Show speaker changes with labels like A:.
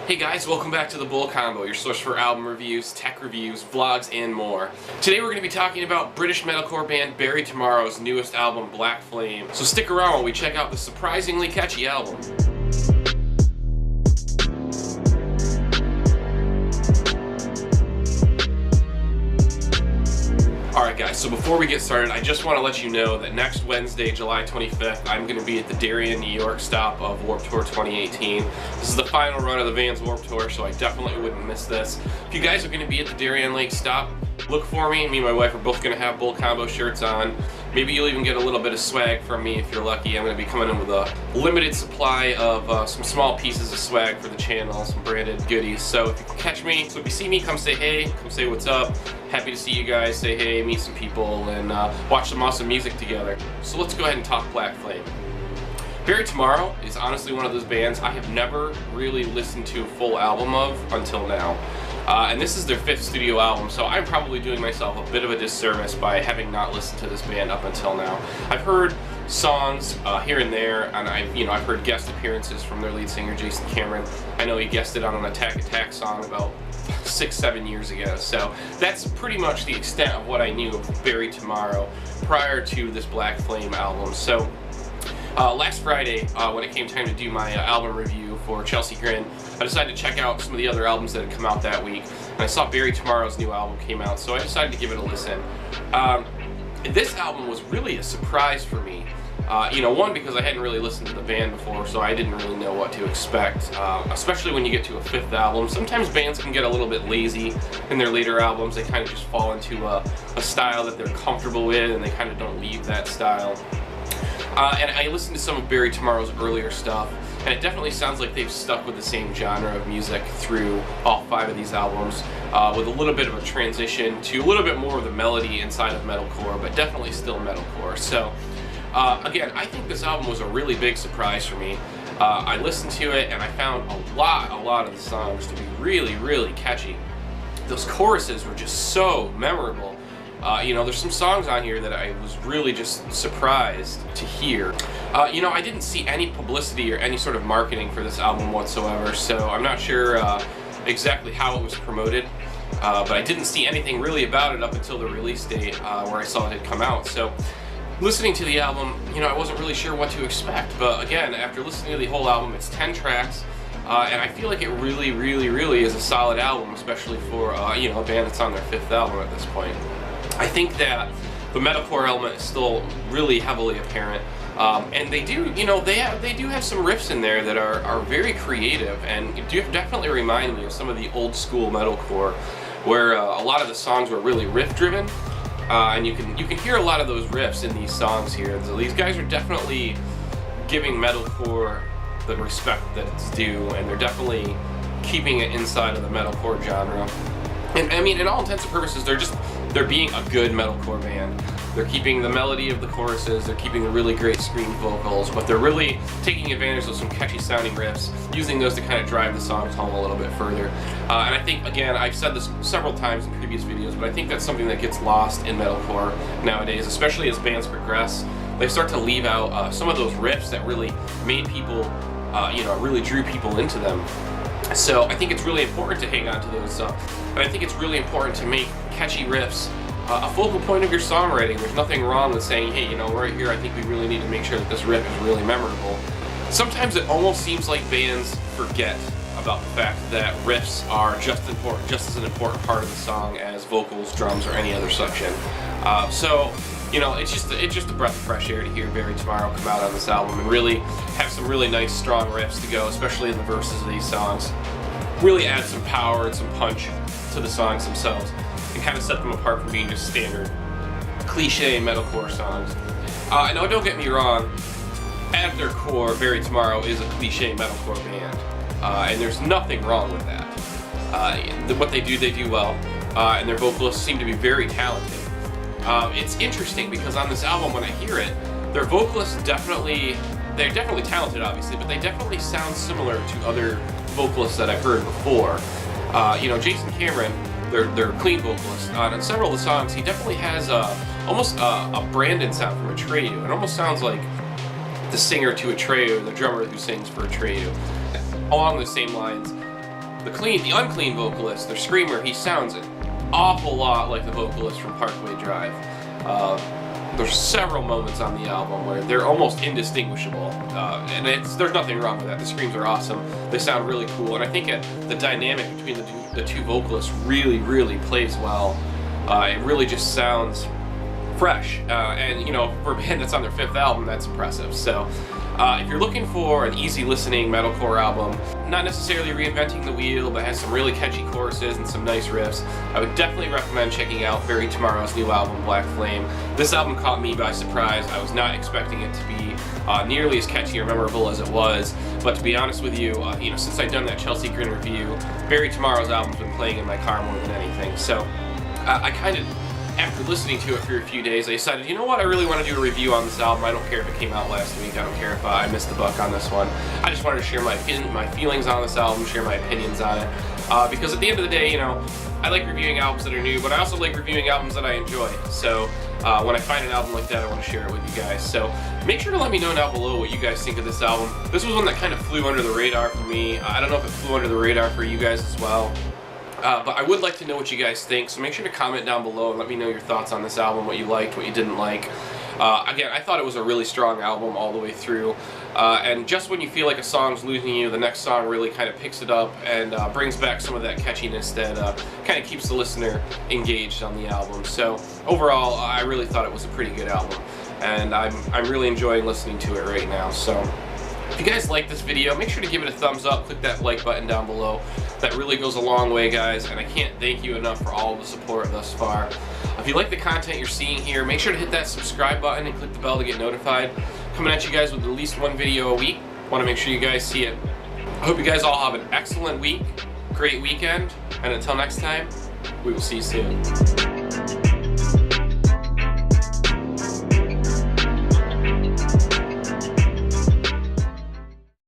A: Hey guys, welcome back to the Bull Combo, your source for album reviews, tech reviews, vlogs, and more. Today we're going to be talking about British metalcore band Bury Tomorrow's newest album, Black Flame. So stick around while we check out the surprisingly catchy album. Alright guys, so before we get started, I just want to let you know that next Wednesday, July 25th, I'm going to be at the Darien, NY stop of Warped Tour 2018. This is the final run of the Vans Warped Tour, so I definitely wouldn't miss this. If you guys are going to be at the Darien Lake stop, look for me. Me and my wife are both going to have Bull Combo shirts on. Maybe you'll even get a little bit of swag from me if you're lucky. I'm going to be coming in with a limited supply of some small pieces of swag for the channel, some branded goodies. So if you can catch me, so if you see me, come say hey, come say what's up. Happy to see you guys, say hey, meet some people, and watch some awesome music together. So let's go ahead and talk Black Flame. Bury Tomorrow is honestly one of those bands I have never really listened to a full album of until now. And this is their 5th studio album, so I'm probably doing myself a bit of a disservice by having not listened to this band up until now. I've heard songs here and there, and I've heard guest appearances from their lead singer Jason Cameron. I know he guested on an Attack song about 6-7 years ago, so that's pretty much the extent of what I knew of Bury Tomorrow prior to this Black Flame album. So last Friday, when it came time to do my album review for Chelsea Grin, I decided to check out some of the other albums that had come out that week, and I saw Bury Tomorrow's new album came out, so I decided to give it a listen. This album was really a surprise for me. One, because I hadn't really listened to the band before, so I didn't really know what to expect, especially when you get to a 5th album. Sometimes bands can get a little bit lazy in their later albums. They kind of just fall into a style that they're comfortable with, and they kind of don't leave that style. And I listened to some of Bury Tomorrow's earlier stuff, and it definitely sounds like they've stuck with the same genre of music through all 5 of these albums, with a little bit of a transition to a little bit more of the melody inside of metalcore, but definitely still metalcore. So again, I think this album was a really big surprise for me. I listened to it and I found a lot of the songs to be really, really catchy. Those choruses were just so memorable. There's some songs on here that I was really just surprised to hear. I didn't see any publicity or any sort of marketing for this album whatsoever, so I'm not sure exactly how it was promoted, but I didn't see anything really about it up until the release date where I saw it had come out. So listening to the album, I wasn't really sure what to expect, but again, after listening to the whole album, it's 10 tracks, and I feel like it really, really, really is a solid album, especially for a band that's on their 5th album at this point. I think that the metalcore element is still really heavily apparent, and they do have some riffs in there that are very creative and do definitely remind me of some of the old school metalcore, where a lot of the songs were really riff driven. And you can hear a lot of those riffs in these songs here. So these guys are definitely giving metalcore the respect that it's due, and they're definitely keeping it inside of the metalcore genre. And I mean, in all intents and purposes, they're being a good metalcore band. They're keeping the melody of the choruses, they're keeping the really great screamed vocals, but they're really taking advantage of some catchy sounding riffs, using those to kind of drive the songs home a little bit further. And I think, again, I've said this several times in previous videos, but I think that's something that gets lost in metalcore nowadays, especially as bands progress. They start to leave out some of those riffs that really made people, really drew people into them. So I think it's really important to hang on to those, and I think it's really important to make catchy riffs a focal point of your songwriting. There's nothing wrong with saying, hey, right here, I think we really need to make sure that this riff is really memorable. Sometimes it almost seems like bands forget about the fact that riffs are just as an important part of the song as vocals, drums, or any other section. It's just a breath of fresh air to hear Bury Tomorrow come out on this album and really have some really nice strong riffs to go, especially in the verses of these songs. Really add some power and some punch to the songs themselves and kind of set them apart from being just standard cliche metalcore songs. Now don't get me wrong, at their core, Bury Tomorrow is a cliche metalcore band, and there's nothing wrong with that. What they do well, and their vocalists seem to be very talented. It's interesting because on this album, when I hear it, their vocalists they're definitely talented, obviously, but they definitely sound similar to other vocalists that I've heard before. Jason Cameron, their clean vocalist, on several of the songs, he definitely has almost a Brandon sound from Atreyu. It almost sounds like the singer to Atreyu, the drummer who sings for Atreyu. Along the same lines, the unclean vocalist, their screamer, he sounds an awful lot like the vocalist from Parkway Drive. There's several moments on the album where they're almost indistinguishable, and there's nothing wrong with that. The screams are awesome. They sound really cool, and I think the dynamic between the two vocalists really plays well. It really just sounds fresh, and you know, for a band that's on their 5th album, that's impressive. So if you're looking for an easy listening metalcore album, not necessarily reinventing the wheel, but has some really catchy choruses and some nice riffs, I would definitely recommend checking out Bury Tomorrow's new album, Black Flame. This album caught me by surprise. I was not expecting it to be nearly as catchy or memorable as it was, but to be honest with you, you know, since I'd done that Chelsea Grin review, Bury Tomorrow's album's been playing in my car more than anything. So I kind of, after listening to it for a few days, I decided, you know what, I really want to do a review on this album. I don't care if it came out last week. I don't care if I missed the buck on this one. I just wanted to share my feelings on this album, share my opinions on it. Because at the end of the day, you know, I like reviewing albums that are new, but I also like reviewing albums that I enjoy. So when I find an album like that, I want to share it with you guys. So make sure to let me know down below what you guys think of this album. This was one that kind of flew under the radar for me. I don't know if it flew under the radar for you guys as well. But I would like to know what you guys think, so make sure to comment down below and let me know your thoughts on this album, what you liked, what you didn't like. Again, I thought it was a really strong album all the way through, and just when you feel like a song's losing you, the next song really kind of picks it up and brings back some of that catchiness that kind of keeps the listener engaged on the album. So overall, I really thought it was a pretty good album, and I'm really enjoying listening to it right now. So if you guys like this video, make sure to give it a thumbs up, click that like button down below. That really goes a long way, guys, and I can't thank you enough for all of the support thus far. If you like the content you're seeing here, make sure to hit that subscribe button and click the bell to get notified. Coming at you guys with at least one video a week. Want to make sure you guys see it. I hope you guys all have an excellent week, great weekend, and until next time, we will see you soon.